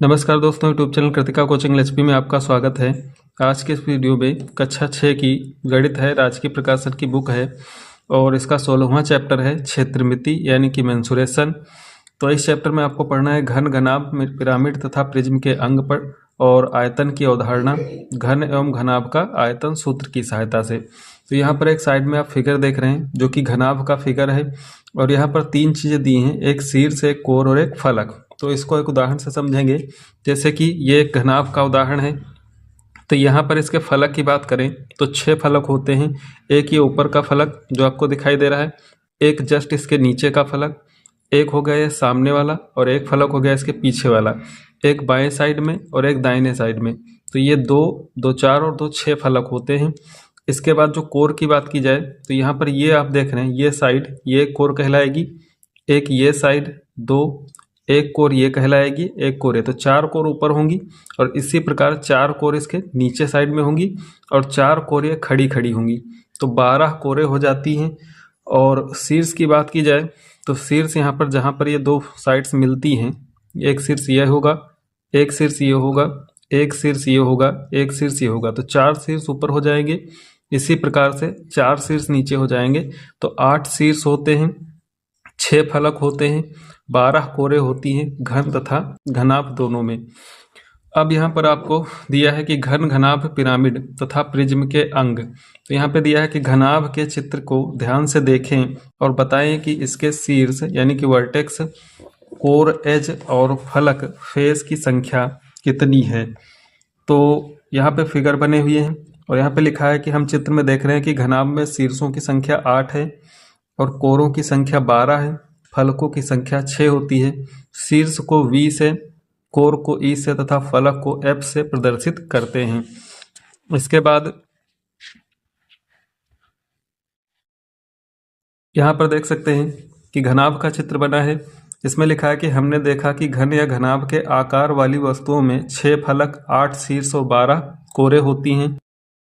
नमस्कार दोस्तों, YouTube channel Kritika coaching HP में आपका स्वागत है। आज के इस वीडियो में कक्षा 6 की गणित है, राजकीय प्रकाशन की बुक है और इसका 16वां चैप्टर है क्षेत्रमिति यानी कि मेंसुरेशन। तो इस चैप्टर में आपको पढ़ना है घन, घनाभ, पिरामिड तथा प्रिज्म के अंग पर और आयतन की अवधारणा, घन एवं घनाभ का आयतन सूत्र की सहायता से। तो यहाँ पर एक साइड में आप फिगर देख रहे हैं जो कि घनाभ का फिगर है और यहाँ पर तीन चीज़ें दी हैं, एक शीर्ष, एक कोर और एक फलक। तो इसको एक उदाहरण से समझेंगे। जैसे कि ये एक घनाभ का उदाहरण है, तो यहाँ पर इसके फलक की बात करें तो 6 फलक होते हैं। एक ये ऊपर का फलक जो आपको दिखाई दे रहा है, एक जस्ट इसके नीचे का फलक, एक हो गया ये सामने वाला और एक फलक हो गया इसके पीछे वाला, एक बाएं साइड में और एक दाहिने साइड में। तो ये दो 4 और 2 6 फलक होते हैं। इसके बाद जो कोर की बात की जाए तो यहाँ पर ये आप देख रहे हैं, ये साइड ये कोर कहलाएगी, एक ये साइड, दो, एक कोर ये कहलाएगी, एक कोर है। तो 4 कोर ऊपर होंगी और इसी प्रकार 4 कोर इसके नीचे साइड में होंगी और 4 कोर ये खड़ी खड़ी होंगी। तो 12 कोरें हो जाती हैं। और शीर्ष की बात की जाए तो शीर्ष यहाँ पर जहाँ पर ये दो साइड्स मिलती हैं, एक शीर्ष ये होगा, एक शीर्ष ये होगा, एक शीर्ष ये होगा, एक शीर्ष ये होगा। तो 4 शीर्ष ऊपर हो जाएंगे, इसी प्रकार से 4 शीर्ष नीचे हो जाएंगे। तो 8 शीर्ष होते हैं, 6 फलक होते हैं, 12 कोरें होती हैं घन तथा घनाभ दोनों में। अब यहाँ पर आपको दिया है कि घन, घनाभ, पिरामिड तथा प्रिज्म के अंग। तो यहाँ पे दिया है कि घनाभ के चित्र को ध्यान से देखें और बताएं कि इसके शीर्ष यानी कि वर्टेक्स, कोर, एज और फलक फेस की संख्या कितनी है। तो यहाँ पे फिगर बने हुए हैं और यहाँ पे लिखा है कि हम चित्र में देख रहे हैं कि घनाभ में शीर्षों की संख्या 8 है और कोरों की संख्या 12 है, फलकों की संख्या 6 होती है। शीर्ष को V से, कोर को E से तथा फलक को F से प्रदर्शित करते हैं। इसके बाद यहाँ पर देख सकते हैं कि घनाभ का चित्र बना है। इसमें लिखा है कि हमने देखा कि घन या घनाभ के आकार वाली वस्तुओं में 6 फलक, 8 शीर्ष और 12 कोरें होती हैं।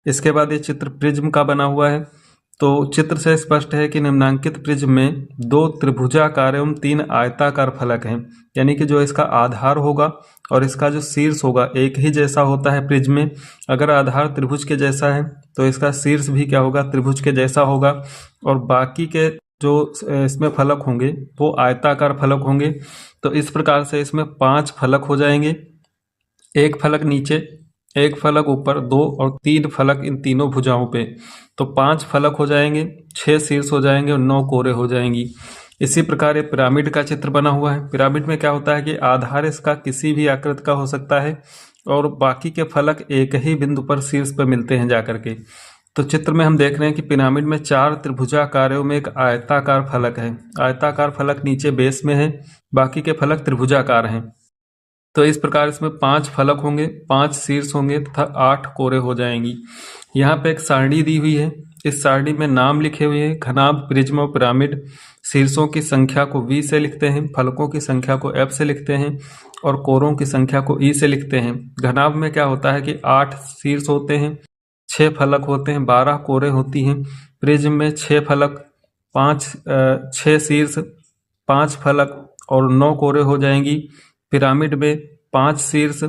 इसके बाद ये चित्र प्रिज्म का बना हुआ है। तो चित्र से स्पष्ट है कि निम्नांकित प्रिज्म में 2 त्रिभुजाकार एवं 3 आयताकार फलक हैं, यानी कि जो इसका आधार होगा और इसका जो शीर्ष होगा एक ही जैसा होता है प्रिज्म में। अगर आधार त्रिभुज के जैसा है तो इसका शीर्ष भी क्या होगा, त्रिभुज के जैसा होगा और बाकी के जो इसमें फलक होंगे वो आयताकार फलक होंगे। तो इस प्रकार से इसमें 5 फलक हो जाएंगे, एक फलक नीचे, एक फलक ऊपर, 2 और 3 फलक इन तीनों भुजाओं पे। तो 5 फलक हो जाएंगे, 6 शीर्ष हो जाएंगे और 9 कोरें हो जाएंगी। इसी प्रकार ये पिरामिड का चित्र बना हुआ है। पिरामिड में क्या होता है कि आधार इसका किसी भी आकृति का हो सकता है और बाकी के फलक एक ही बिंदु पर शीर्ष पर मिलते हैं जाकर के। तो चित्र में हम देख रहे हैं कि पिरामिड में 4 त्रिभुजाकारों में एक आयताकार फलक है। आयताकार फलक नीचे बेस में है, बाकी के फलक त्रिभुजाकार हैं। तो इस प्रकार इसमें 5 फलक होंगे, 5 शीर्ष होंगे तथा 8 कोरें हो जाएंगी। यहाँ पे एक सारणी दी हुई है, इस सारणी में नाम लिखे हुए हैं, घनाभ, प्रिज्म और पिरामिड। शीर्षों की संख्या को V से लिखते हैं, फलकों की संख्या को F से लिखते हैं और कोरों की संख्या को E से लिखते हैं। घनाभ में क्या होता है कि 8 शीर्ष होते हैं, 6 फलक होते हैं, 12 कोरें होती हैं। प्रिज्म में 6 फलक, 6 शीर्ष, 5 फलक और 9 कोरें हो जाएंगी। पिरामिड में 5 शीर्ष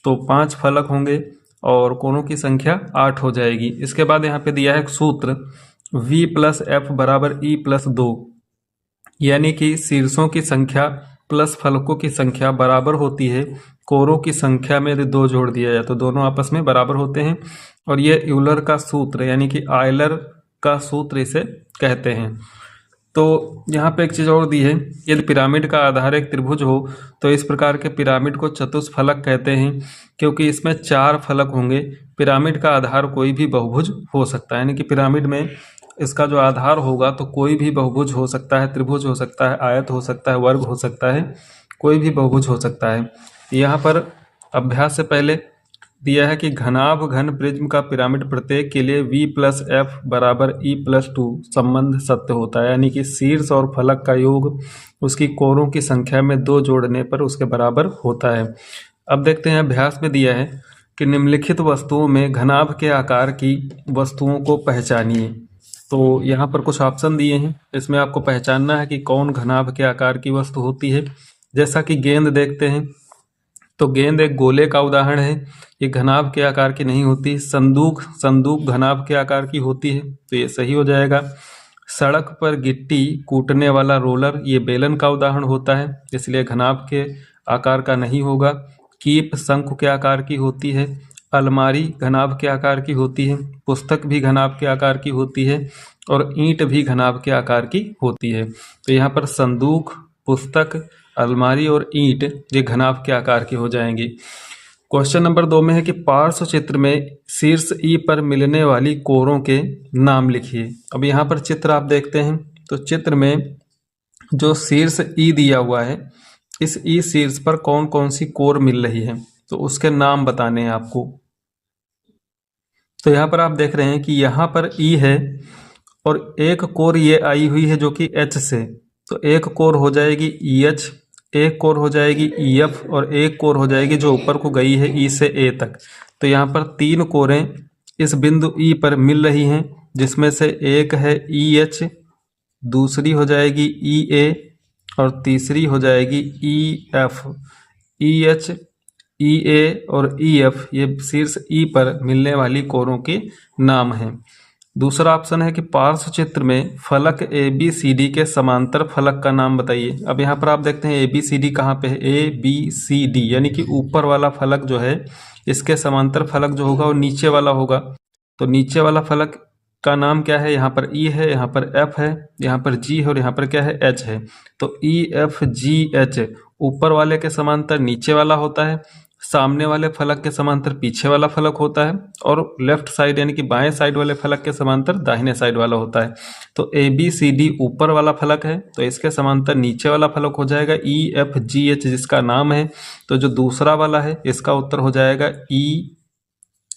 तो 5 फलक होंगे और कोनों की संख्या 8 हो जाएगी। इसके बाद यहाँ पे दिया है सूत्र V + F = E + 2, यानी कि शीर्षों की संख्या प्लस फलकों की संख्या बराबर होती है कोरों की संख्या में। यदि 2 जोड़ दिया जाए तो दोनों आपस में बराबर होते हैं और ये यूलर का सूत्र यानी कि आयलर का सूत्र इसे कहते हैं। तो यहाँ पे एक चीज़ और दी है, यदि पिरामिड का आधार एक त्रिभुज हो तो इस प्रकार के पिरामिड को चतुष्फलक कहते हैं, क्योंकि इसमें 4 फलक होंगे। पिरामिड का आधार कोई भी बहुभुज हो सकता है, यानी कि पिरामिड में इसका जो आधार होगा तो कोई भी बहुभुज हो सकता है, त्रिभुज हो सकता है, आयत हो सकता है, वर्ग हो सकता है, कोई भी बहुभुज हो सकता है। यहाँ पर अभ्यास से पहले दिया है कि घनाभ, घन, प्रिज्म का पिरामिड प्रत्येक के लिए V + F = E + 2 संबंध सत्य होता है, यानी कि शीर्ष और फलक का योग उसकी कोरों की संख्या में 2 जोड़ने पर उसके बराबर होता है। अब देखते हैं अभ्यास में दिया है कि निम्नलिखित वस्तुओं में घनाभ के आकार की वस्तुओं को पहचानिए। तो यहाँ पर कुछ ऑप्शन दिए हैं, इसमें आपको पहचानना है कि कौन घनाभ के आकार की वस्तु होती है। जैसा कि गेंद देखते हैं तो गेंद एक गोले का उदाहरण है, ये घनाभ के आकार की नहीं होती। संदूक घनाभ के आकार की होती है, तो ये सही हो जाएगा। सड़क पर गिट्टी कूटने वाला रोलर, ये बेलन का उदाहरण होता है, इसलिए घनाभ के आकार का नहीं होगा। कीप शंकु के आकार की होती है। अलमारी घनाभ के आकार की होती है। पुस्तक भी घनाभ के आकार की होती है और ईंट भी घनाभ के आकार की होती है। तो यहाँ पर संदूक, पुस्तक, अलमारी और ईंट ये घनाभ के आकार की हो जाएंगी। क्वेश्चन नंबर 2 में है कि पार्श्व चित्र में शीर्ष ई पर मिलने वाली कोरों के नाम लिखिए। अब यहाँ पर चित्र आप देखते हैं, तो चित्र में जो शीर्ष ई दिया हुआ है, इस ई शीर्ष पर कौन कौन सी कोर मिल रही है, तो उसके नाम बताने हैं आपको। तो यहाँ पर आप देख रहे हैं कि यहाँ पर ई है और एक कोर ये आई हुई है जो कि एच से, तो एक कोर हो जाएगी ई एच, एक कोर हो जाएगी ई एफ और एक कोर हो जाएगी जो ऊपर को गई है ई से ए तक। तो यहाँ पर 3 कोरें इस बिंदु ई पर मिल रही हैं, जिसमें से एक है ई एच, दूसरी हो जाएगी ई ए और तीसरी हो जाएगी ई एफ। ई एच, ई ए और ई एफ ये शीर्ष ई पर मिलने वाली कोरों के नाम हैं। दूसरा ऑप्शन है कि पार्श्व चित्र में फलक ए बी सी डी के समांतर फलक का नाम बताइए। अब यहाँ पर आप देखते हैं ए बी सी डी कहाँ पे है, ए बी सी डी, यानी कि ऊपर वाला फलक जो है इसके समांतर फलक जो होगा वो नीचे वाला होगा। तो नीचे वाला फलक का नाम क्या है, यहाँ पर ई है, यहाँ पर एफ है, यहाँ पर जी है और यहाँ पर क्या है, एच है। तो ई एफ जी एच ऊपर वाले के समांतर नीचे वाला होता है, सामने वाले फलक के समांतर पीछे वाला फलक होता है और लेफ्ट साइड यानी कि बाएं साइड वाले फलक के समांतर दाहिने साइड वाला होता है। तो ए बी सी डी ऊपर वाला फलक है, तो इसके समांतर नीचे वाला फलक हो जाएगा ई एफ जी एच जिसका नाम है। तो जो दूसरा वाला है इसका उत्तर हो जाएगा ई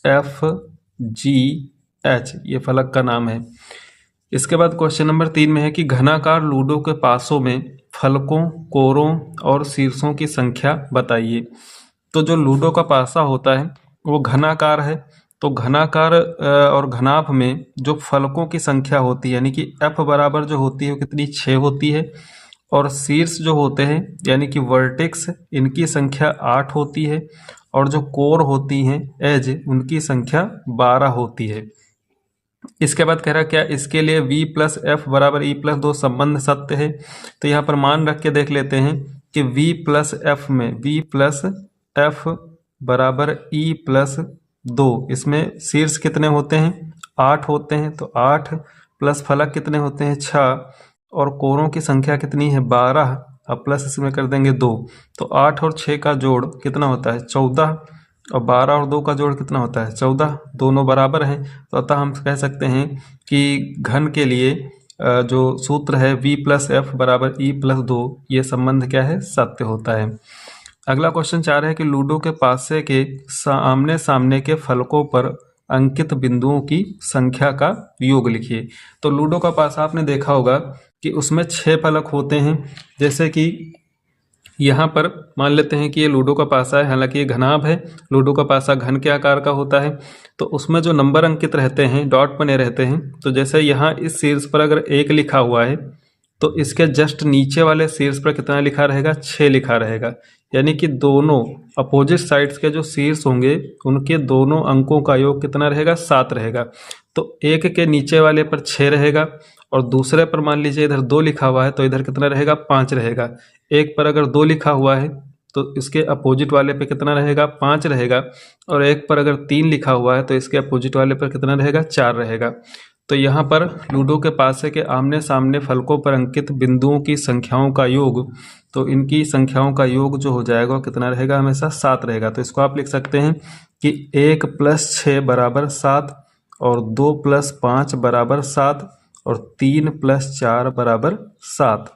एफ जी एच, ये फलक का नाम है। इसके बाद क्वेश्चन नंबर 3 में है कि घनाकार लूडो के पासों में फलकों, कोरों और शीर्षों की संख्या बताइए। तो जो लूडो का पासा होता है वो घनाकार है, तो घनाकार और घनाभ में जो फलकों की संख्या होती है यानी कि एफ बराबर जो होती है वो कितनी, 6 होती है। और शीर्ष जो होते हैं यानी कि वर्टेक्स, इनकी संख्या 8 होती है और जो कोर होती हैं एज, उनकी संख्या 12 होती है। इसके बाद कह रहा क्या, इसके लिए v प्लस एफ बराबर ई प्लस 2 संबंध सत्य है। तो यहाँ पर मान रख के देख लेते हैं कि v प्लस एफ में v प्लस एफ बराबर ई प्लस 2, इसमें शीर्ष कितने होते हैं, 8 होते हैं। तो 8 प्लस फलक कितने होते हैं, 6 और कोरों की संख्या कितनी है, 12। अब प्लस इसमें कर देंगे 2, तो 8 और 6 का जोड़ कितना होता है, 14 और 12 और 2 का जोड़ कितना होता है, 14, दोनों बराबर हैं। तो अतः हम कह सकते हैं कि घन के लिए जो सूत्र है v प्लस एफ बराबर ई प्लस 2, ये संबंध क्या है, सत्य होता है। अगला क्वेश्चन 4 है कि लूडो के पासे के आमने सामने के फलकों पर अंकित बिंदुओं की संख्या का योग लिखिए। तो लूडो का पासा आपने देखा होगा कि उसमें 6 फलक होते हैं। जैसे कि यहाँ पर मान लेते हैं कि ये लूडो का पासा है, हालांकि ये घनाभ है, लूडो का पासा घन के आकार का होता है। तो उसमें जो नंबर अंकित रहते हैं, डॉट बने रहते हैं। तो जैसे यहाँ इस शीर्ष पर अगर 1 लिखा हुआ है तो इसके जस्ट नीचे वाले शीर्ष पर कितना लिखा रहेगा, 6 लिखा रहेगा। यानी कि दोनों अपोजिट साइड्स के जो शीर्ष होंगे उनके दोनों अंकों का योग कितना रहेगा, 7 रहेगा। तो 1 के नीचे वाले पर 6 रहेगा और दूसरे पर मान लीजिए इधर 2 लिखा हुआ है तो इधर कितना रहेगा, 5 रहेगा। 1 पर अगर 2 लिखा हुआ है तो इसके अपोजिट वाले पे कितना रहेगा, 5 रहेगा। और 1 पर अगर 3 लिखा हुआ है तो इसके अपोजिट वाले पर कितना रहेगा, 4 रहेगा। तो यहाँ पर लूडो के पासे के आमने सामने फलकों पर अंकित बिंदुओं की संख्याओं का योग, तो इनकी संख्याओं का योग जो हो जाएगा कितना रहेगा, हमेशा 7 रहेगा। तो इसको आप लिख सकते हैं कि 1 + 6 बराबर 7 और 2 + 5 बराबर 7 और 3 + 4 बराबर 7।